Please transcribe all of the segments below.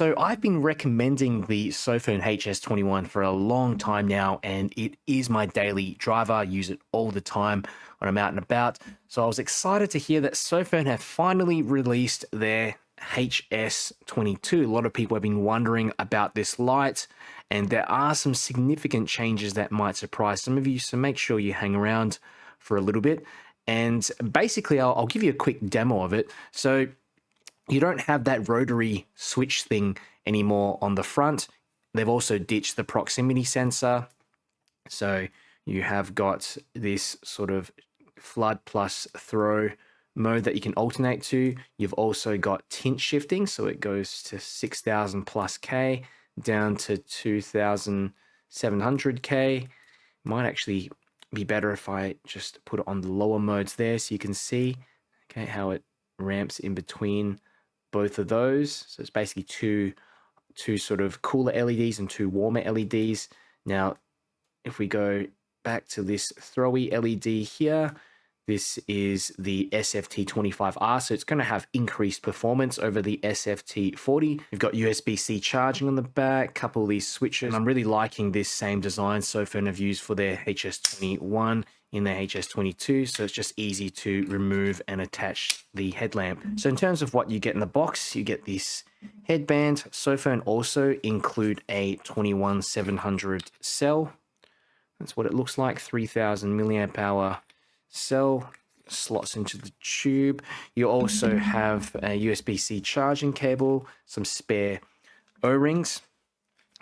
So I've been recommending the Sofirn HS21 for a long time now, and it is my daily driver. I use it all the time when I'm out and about. So I was excited to hear that Sofirn have finally released their HS22. A lot of people have been wondering about this light, and there are some significant changes that might surprise some of you. So make sure you hang around for a little bit. And basically, I'll give you a quick demo of it. So you don't have that rotary switch thing anymore on the front. They've also ditched the proximity sensor. So you have got this sort of flood plus throw mode that you can alternate to. You've also got tint shifting. So it goes to 6,000 plus K down to 2,700 K. Might actually be better if I just put it on the lower modes there so you can see how it ramps in between both of those. So it's basically two sort of cooler LEDs and two warmer LEDs. Now, if we go back to this throwy LED here, this is the SFT25R, so it's going to have increased performance over the SFT40. You've got USB-C charging on the back, couple of these switches. And I'm really liking this same design Sofirn have used for their HS21 in their HS22, so it's just easy to remove and attach the headlamp. So in terms of what you get in the box, you get this headband. Sofirn also include a 21700 cell. That's what it looks like, 3000 milliamp hour cell, slots into the tube. You also have a USB-C charging cable, some spare O-rings.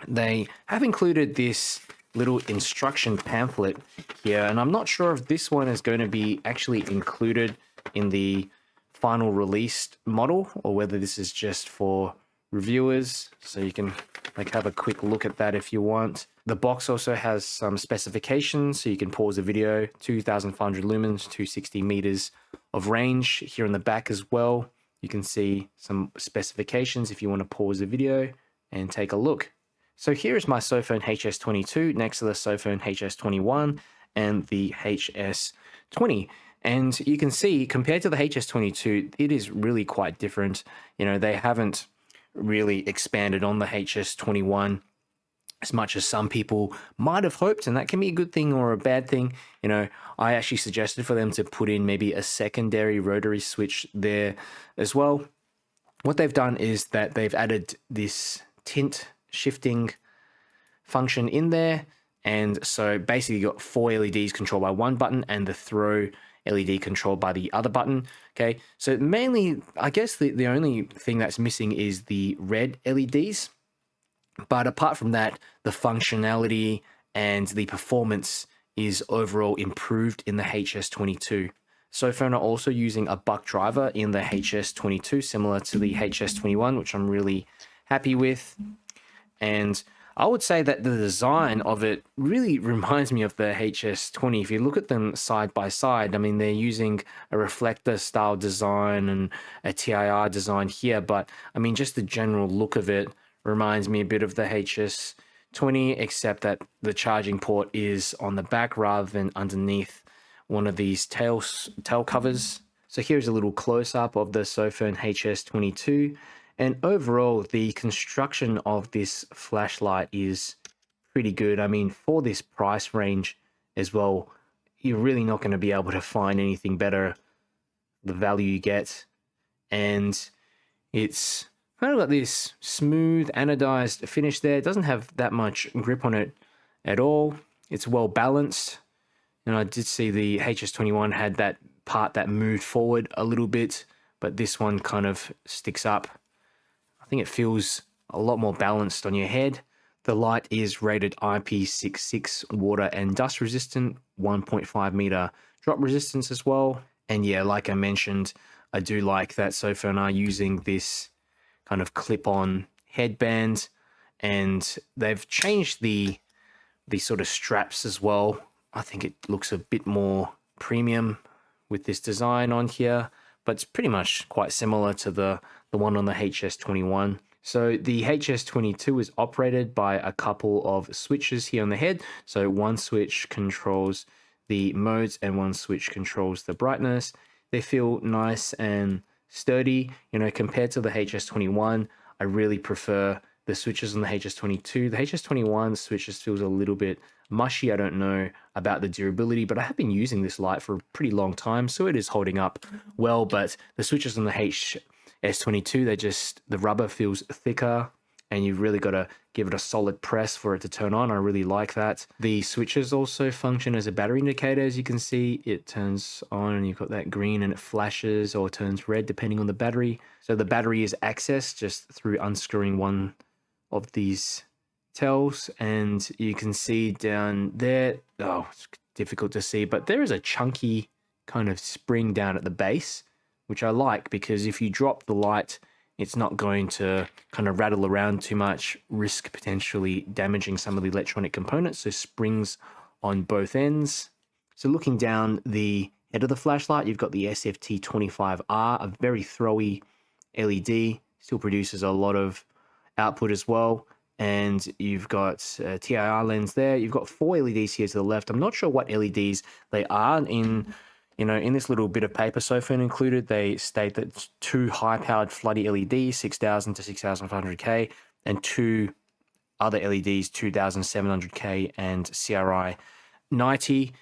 They have included this little instruction pamphlet here, and I'm not sure if this one is going to be actually included in the final released model or whether this is just for reviewers, so you can have a quick look at that if you want. The box also has some specifications, so you can pause the video, 2,500 lumens, 260 meters of range. Here in the back as well, you can see some specifications if you want to pause the video and take a look. So here is my Sofirn HS22 next to the Sofirn HS21 and the HS20. And you can see, compared to the HS22, it is really quite different. You know, they haven't really expanded on the HS21 as much as some people might have hoped, and that can be a good thing or a bad thing. You know, I actually suggested for them to put in maybe a secondary rotary switch there as well. What they've done is that they've added this tint shifting function in there, and so basically you got 4 LEDs controlled by one button and the throw LED controlled by the other button. Okay, so mainly I guess the only thing that's missing is the red LEDs. But apart from that, the functionality and the performance is overall improved in the HS22. Sofirn are also using a buck driver in the HS22, similar to the HS21, which I'm really happy with. And I would say that the design of it really reminds me of the HS20. If you look at them side by side, I mean, they're using a reflector style design and a TIR design here, but I mean, just the general look of it reminds me a bit of the HS20, except that the charging port is on the back rather than underneath one of these tail covers. So here's a little close-up of the Sofirn HS22. And overall, the construction of this flashlight is pretty good. I mean, for this price range as well, you're really not going to be able to find anything better. The value you get, and it's kind of got this smooth anodized finish there. It doesn't have that much grip on it at all. It's well balanced. And I did see the HS21 had that part that moved forward a little bit, but this one kind of sticks up. I think it feels a lot more balanced on your head. The light is rated IP66 water and dust resistant, 1.5 meter drop resistance as well. And yeah, like I mentioned, I do like that Sofirn are using this kind of clip-on headband, and they've changed the sort of straps as well. I think it looks a bit more premium with this design on here, but it's pretty much quite similar to the one on the HS21. So the HS22 is operated by a couple of switches here on the head. So one switch controls the modes and one switch controls the brightness. They feel nice and sturdy, you know, compared to the HS21. I really prefer the switches on the HS22. The HS21 switch just feels a little bit mushy. I don't know about the durability, but I have been using this light for a pretty long time, so it is holding up well. But the switches on the HS22, the rubber feels thicker, and you've really got to give it a solid press for it to turn on. I really like that. The switches also function as a battery indicator. As you can see, it turns on and you've got that green and it flashes or turns red depending on the battery. So the battery is accessed just through unscrewing one of these tells, and you can see down there, oh, it's difficult to see, but there is a chunky kind of spring down at the base, which I like, because if you drop the light, it's not going to kind of rattle around too much, risk potentially damaging some of the electronic components. So springs on both ends. So looking down the head of the flashlight, you've got the SFT25R, a very throwy LED, still produces a lot of output as well. And you've got a TIR lens there. You've got 4 LEDs here to the left. I'm not sure what LEDs they are in this little bit of paper Sofirn included. They state that 2 high-powered floody LEDs, 6000 to 6500K, and 2 other LEDs, 2700K and CRI 90.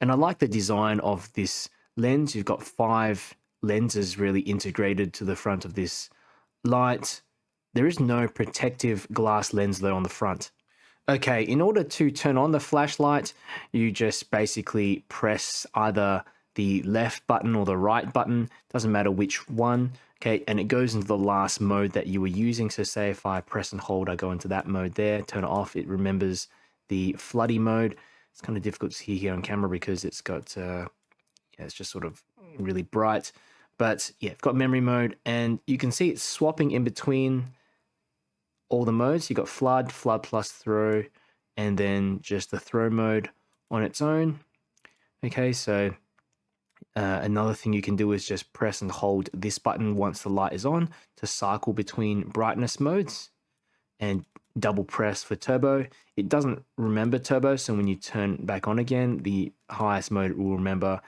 And I like the design of this lens. You've got 5 lenses really integrated to the front of this light. There is no protective glass lens though on the front. Okay, in order to turn on the flashlight, you just basically press either the left button or the right button, doesn't matter which one, okay, and it goes into the last mode that you were using. So say if I press and hold, I go into that mode there, turn it off, it remembers the floody mode. It's kind of difficult to see here on camera because it's got, it's just sort of really bright. But yeah, I've got memory mode, and you can see it's swapping in between all the modes. You've got flood plus throw, and then just the throw mode on its own. Okay, so another thing you can do is just press and hold this button once the light is on to cycle between brightness modes, and double press for turbo. It doesn't remember turbo, so when you turn back on again, the highest mode it will remember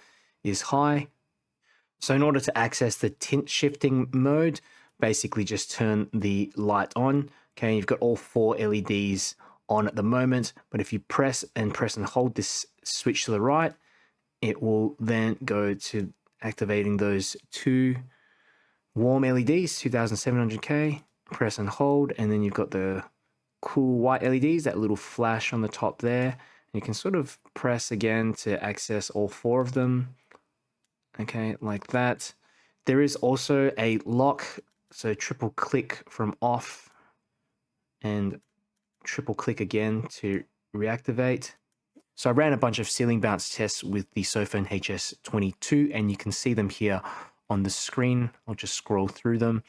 is high. So in order to access the tint shifting mode, basically just turn the light on. Okay, you've got all 4 LEDs on at the moment, but if you press and hold this switch to the right, it will then go to activating those 2 warm LEDs, 2700K, press and hold, and then you've got the cool white LEDs, that little flash on the top there. And you can sort of press again to access all 4 of them. Okay, like that. There is also a lock, so triple click from off and triple click again to reactivate. So I ran a bunch of ceiling bounce tests with the Sofirn HS22, and you can see them here on the screen. I'll just scroll through them,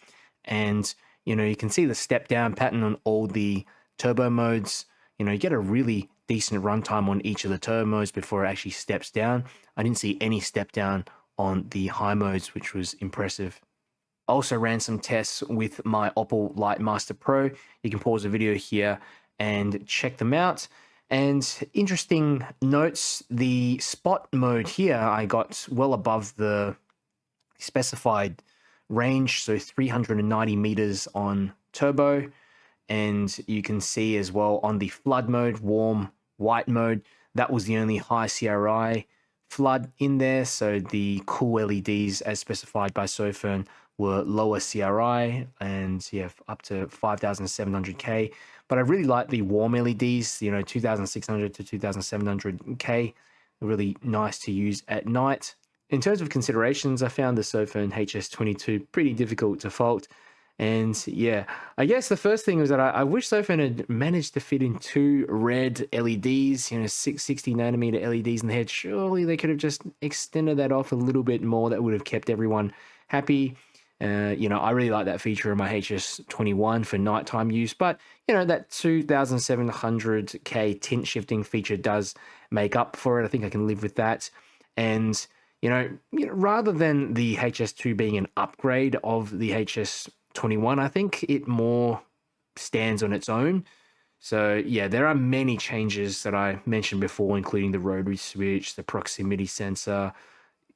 and you can see the step down pattern on all the turbo modes. You get a really decent runtime on each of the turbo modes before it actually steps down. I didn't see any step down on the high modes, which was impressive. I also ran some tests with my Opal Lightmaster Pro. You can pause the video here and check them out. And interesting notes, the spot mode here, I got well above the specified range, so 390 meters on turbo. And you can see as well on the flood mode, warm white mode, that was the only high CRI flood in there. So the cool LEDs as specified by Sofirn were lower CRI, and yeah, up to 5700K. But I really like the warm LEDs, 2600 to 2700K, really nice to use at night. In terms of considerations, I found the Sofirn HS22 pretty difficult to fault. And yeah, I guess the first thing was that I wish Sofirn had managed to fit in 2 red LEDs, 660 nanometer LEDs in the head. Surely they could have just extended that off a little bit more. That would have kept everyone happy. I really like that feature in my HS21 for nighttime use, but that 2700K tint shifting feature does make up for it. I think I can live with that. And rather than the HS2 being an upgrade of the HS21, I think it more stands on its own. So yeah, there are many changes that I mentioned before, including the rotary switch, the proximity sensor,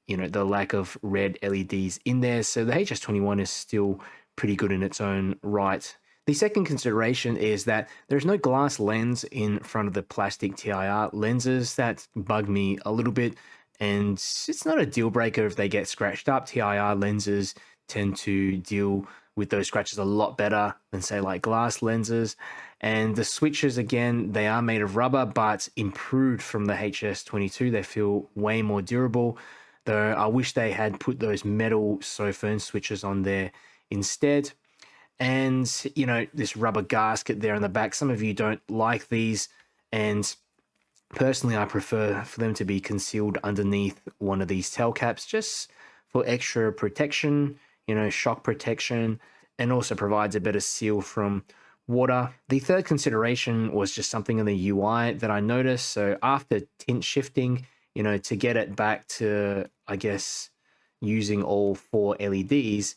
the lack of red LEDs in there. So the HS21 is still pretty good in its own right. The second consideration is that there's no glass lens in front of the plastic TIR lenses. That bugged me a little bit, and it's not a deal breaker if they get scratched up. TIR lenses tend to deal with those scratches a lot better than, say, like glass lenses. And the switches, again, they are made of rubber, but improved from the HS22. They feel way more durable, though I wish they had put those metal Sofirn switches on there instead. And, you know, this rubber gasket there in the back, some of you don't like these, and personally I prefer for them to be concealed underneath one of these tail caps just for extra protection, you know, shock protection, and also provides a better seal from water. The third consideration was just something in the UI that I noticed. So after tint shifting, you know, to get it back to, I guess, using all 4 LEDs,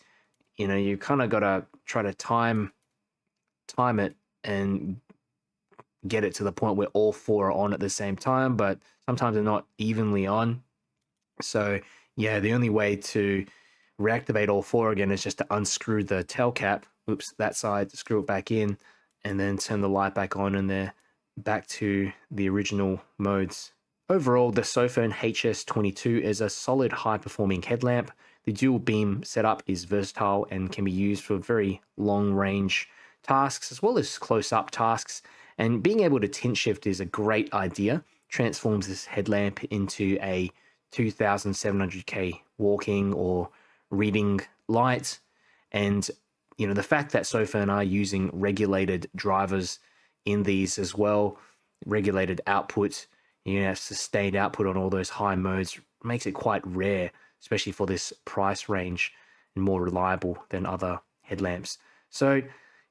you know, you kind of got to try to time it and get it to the point where all 4 are on at the same time, but sometimes they're not evenly on. So yeah, the only way to reactivate all 4 again is just to unscrew the tail cap, oops, that side, screw it back in, and then turn the light back on, and they're back to the original modes. Overall, the Sofirn HS22 is a solid high-performing headlamp. The dual beam setup is versatile and can be used for very long-range tasks as well as close-up tasks. And being able to tint shift is a great idea. Transforms this headlamp into a 2700K walking or reading light. And, you know, the fact that Sofirn are using regulated drivers in these as well, regulated output, you know, sustained output on all those high modes, makes it quite rare, especially for this price range, and more reliable than other headlamps. So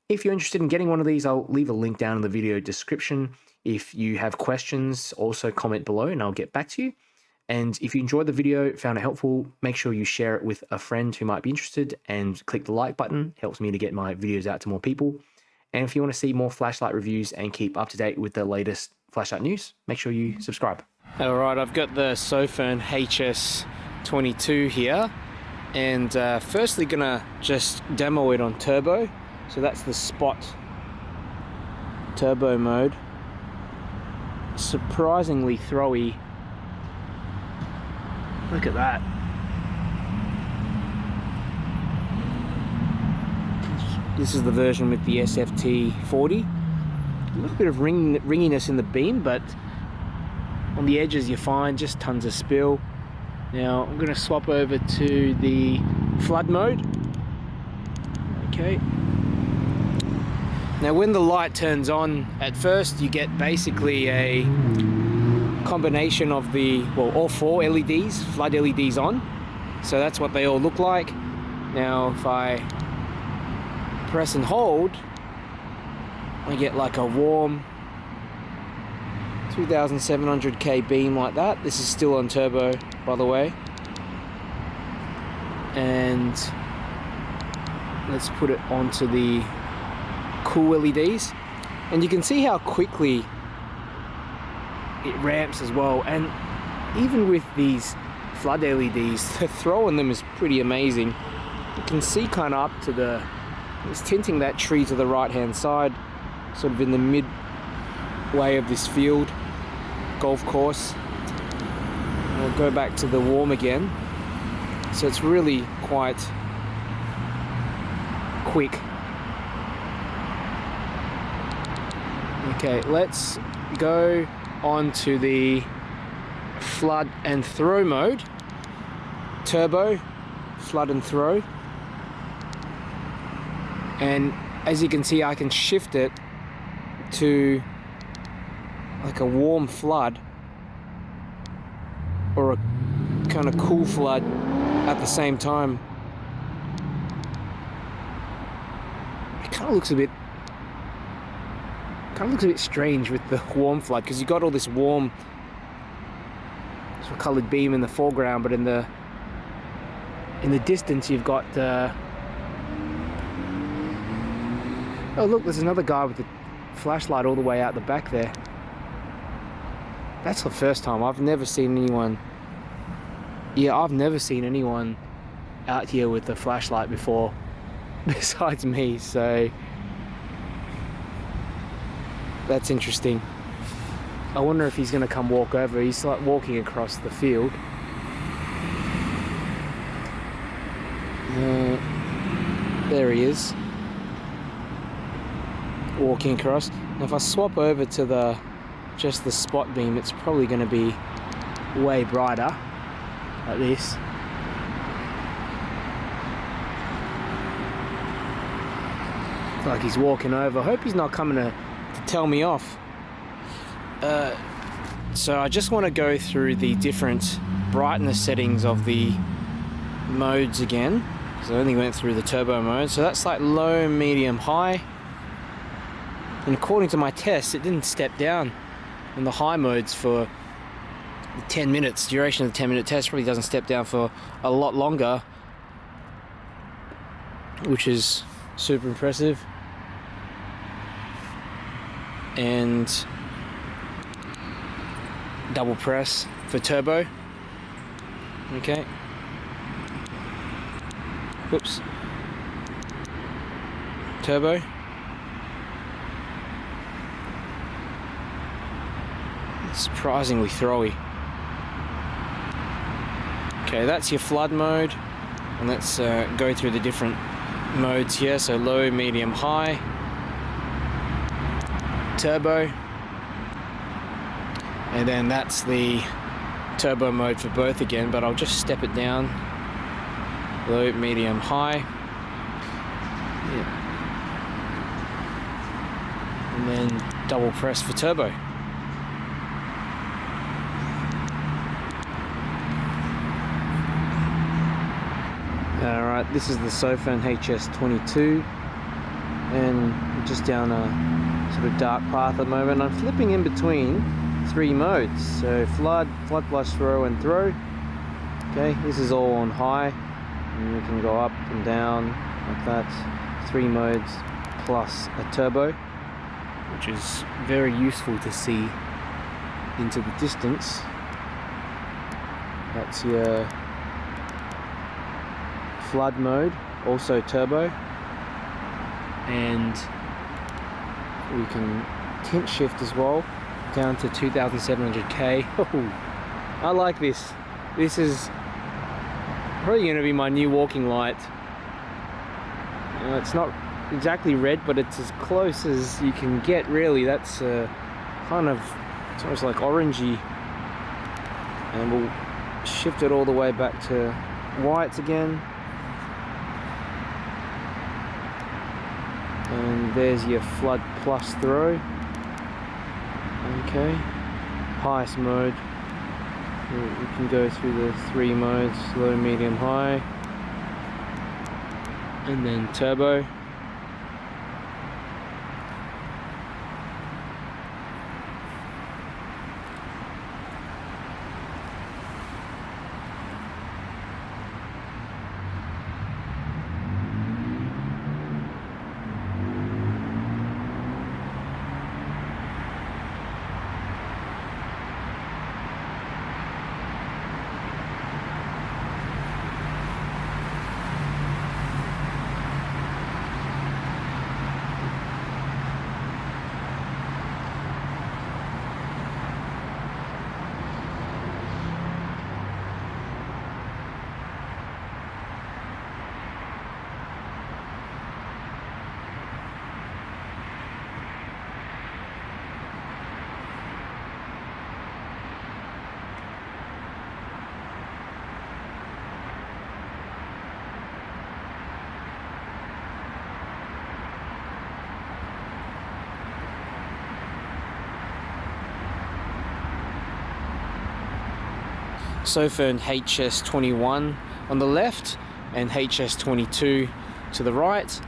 if you're interested in getting one of these, I'll leave a link down in the video description. If you have questions, also comment below and I'll get back to you. And if you enjoyed the video, found it helpful, make sure you share it with a friend who might be interested and click the like button. It helps me to get my videos out to more people. And if you want to see more flashlight reviews and keep up to date with the latest flashlight news, make sure you subscribe. All right, I've got the Sofirn HS22 here, and firstly gonna just demo it on turbo. So that's the spot turbo mode. Surprisingly throwy. Look at that. This is the version with the SFT40. A little bit of ringiness in the beam, but on the edges you're fine, just tons of spill. Now I'm going to swap over to the flood mode. Okay. Now when the light turns on, at first you get basically a combination of the, well, all 4 LEDs, flood LEDs on. So that's what they all look like. Now if I press and hold, I get like a warm 2700K beam like that. This is still on turbo, by the way. And let's put it onto the cool LEDs. And you can see how quickly it ramps as well. And even with these flood LEDs, the throw on them is pretty amazing. You can see kind of up to the, it's tinting that tree to the right hand side, sort of in the midway of this field, golf course. We'll go back to the warm again. So it's really quite quick. Okay, let's go on to the flood and throw mode. Turbo, flood and throw. And as you can see, I can shift it to like a warm flood or a kind of cool flood at the same time. It kind of looks a bit strange with the warm flood, because you got all this warm sort of colored beam in the foreground, but in the distance you've got oh look, there's another guy with the flashlight all the way out the back there. That's the first time. I've never seen anyone, I've never seen anyone out here with a flashlight before besides me. So That's interesting. I wonder if he's going to come walk over. He's like walking across the field. There he is. Walking across. Now if I swap over to just the spot beam, it's probably going to be way brighter like this. Like he's walking over. I hope he's not coming to tell me off. So I just want to go through the different brightness settings of the modes again, because I only went through the turbo mode. So that's like low, medium, high. And according to my test, it didn't step down in the high modes for 10 minutes. Duration of the 10-minute test probably doesn't step down for a lot longer, which is super impressive. And double press for turbo. Okay. Whoops. Turbo. Surprisingly throwy. Okay, that's your flood mode. And let's go through the different modes here. So low, medium, high. Turbo. And then that's the turbo mode for both again, but I'll just step it down. Low, medium, high. Yeah. And then double press for turbo. Alright, this is the Sofirn HS22, and just down a sort of dark path at the moment. I'm flipping in between 3 modes, so flood, flush, throw, and throw. Okay, this is all on high, and you can go up and down like that. 3 modes plus a turbo, which is very useful to see into the distance. That's your flood mode, also turbo, and we can tint shift as well down to 2700K. Oh, I like this. This is probably going to be my new walking light. It's not exactly red, but it's as close as you can get, really. That's kind of, it's almost like orangey. And we'll shift it all the way back to whites again. And there's your flood plus throw. Okay, highest mode. We can go through the 3 modes: low, medium, high, and then turbo. Sofirn HS21 on the left and HS22 to the right,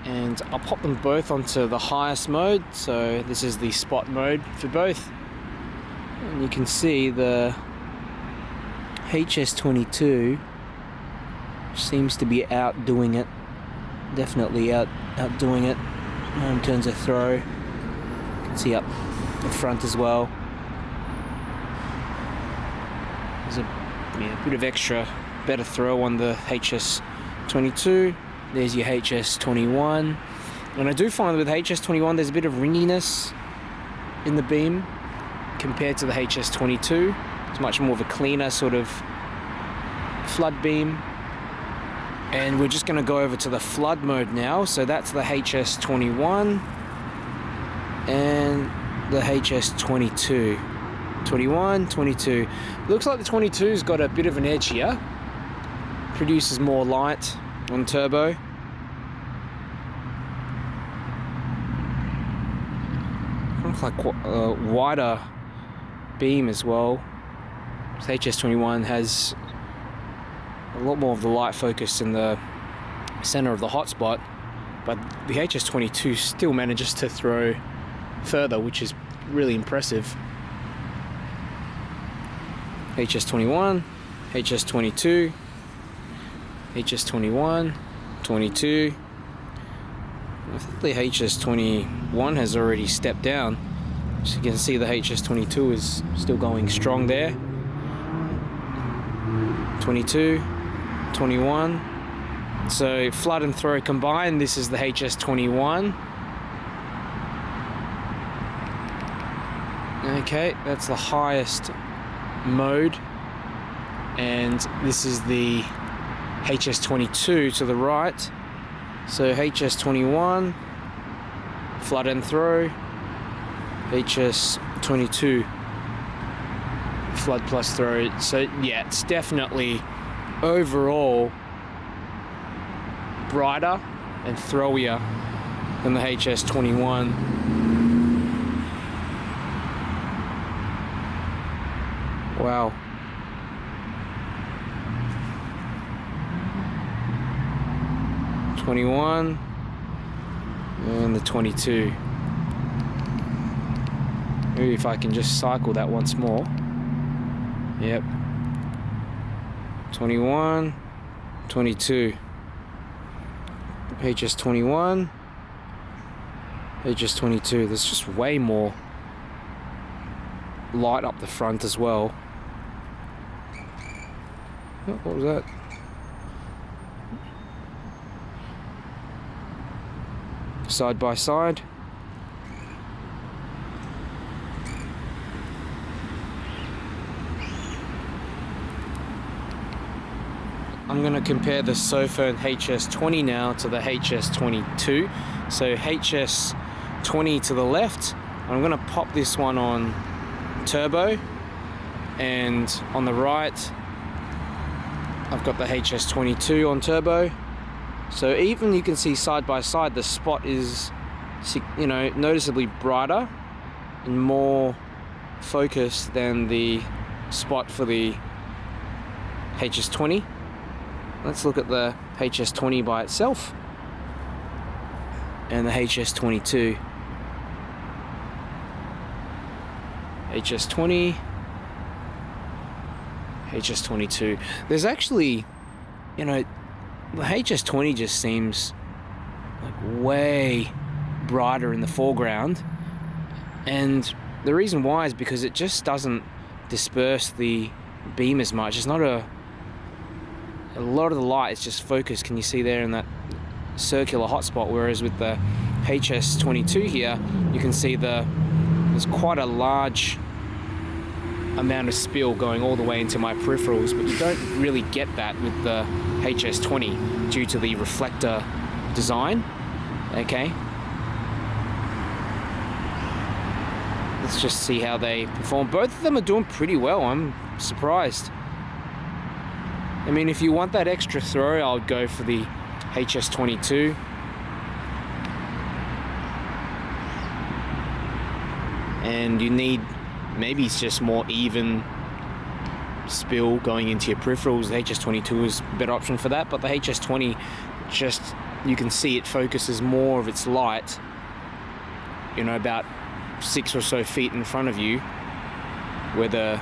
and I'll pop them both onto the highest mode. So this is the spot mode for both, and you can see the HS22 seems to be outdoing it, definitely outdoing it in terms of throw. You can see up the front as well. There's a bit of extra better throw on the HS22. There's your HS21. And I do find with HS21 there's a bit of ringiness in the beam compared to the HS22. It's much more of a cleaner sort of flood beam. And we're just going to go over to the flood mode now. So that's the HS21 and the HS22. 21, 22. Looks like the 22's got a bit of an edge here. Produces more light on turbo. Looks like a wider beam as well. The HS21 has a lot more of the light focus in the center of the hotspot, but the HS22 still manages to throw further, which is really impressive. HS21, HS22, HS21, 22. I think the HS21 has already stepped down. So you can see the HS22 is still going strong there. 22, 21. So flood and throw combined, this is the HS21. Okay, that's the highest mode, and this is the HS22 to the right. So HS21 flood and throw, HS22 flood plus throw. So yeah, it's definitely overall brighter and throwier than the HS21. Wow. '21 and the 22. Maybe if I can just cycle that once more. Yep. 21, 22. HS21, HS22. There's just way more light up the front as well. Oh, what was that? Side by side. I'm going to compare the Sofirn HS20 now to the HS22. So HS20 to the left. I'm going to pop this one on turbo, and on the right I've got the HS22 on turbo. So even you can see side by side the spot is, you know, noticeably brighter and more focused than the spot for the HS20. Let's look at the HS20 by itself and the HS22. HS20, HS22. There's actually, you know, the HS20 just seems like way brighter in the foreground, and the reason why is because it just doesn't disperse the beam as much. It's not a lot of the light is just focused, can you see there, in that circular hotspot, whereas with the HS22 here you can see there's quite a large amount of spill going all the way into my peripherals, but you don't really get that with the HS20 due to the reflector design. Okay, let's just see how they perform. Both of them are doing pretty well. I'm surprised. I mean, if you want that extra throw, I would go for the HS22. And you need, maybe it's just more even spill going into your peripherals. The HS22 is a better option for that, but the HS20, just, you can see it focuses more of its light, you know, about 6 or so feet in front of you, where the,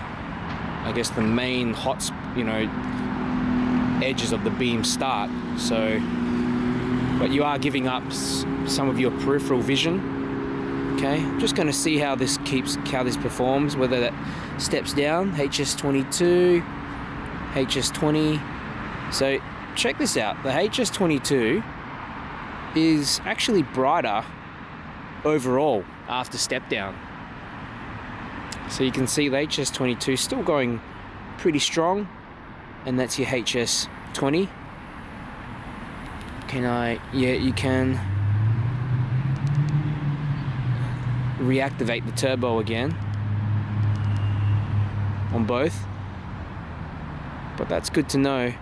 I guess the main hot, you know, edges of the beam start. So, but you are giving up some of your peripheral vision. Okay, I'm just going to see how this performs, whether that steps down. HS22, HS20. So check this out. The HS22 is actually brighter overall after step down. So you can see the HS22 still going pretty strong, and that's your HS20. Yeah, you can reactivate the turbo again on both, but that's good to know.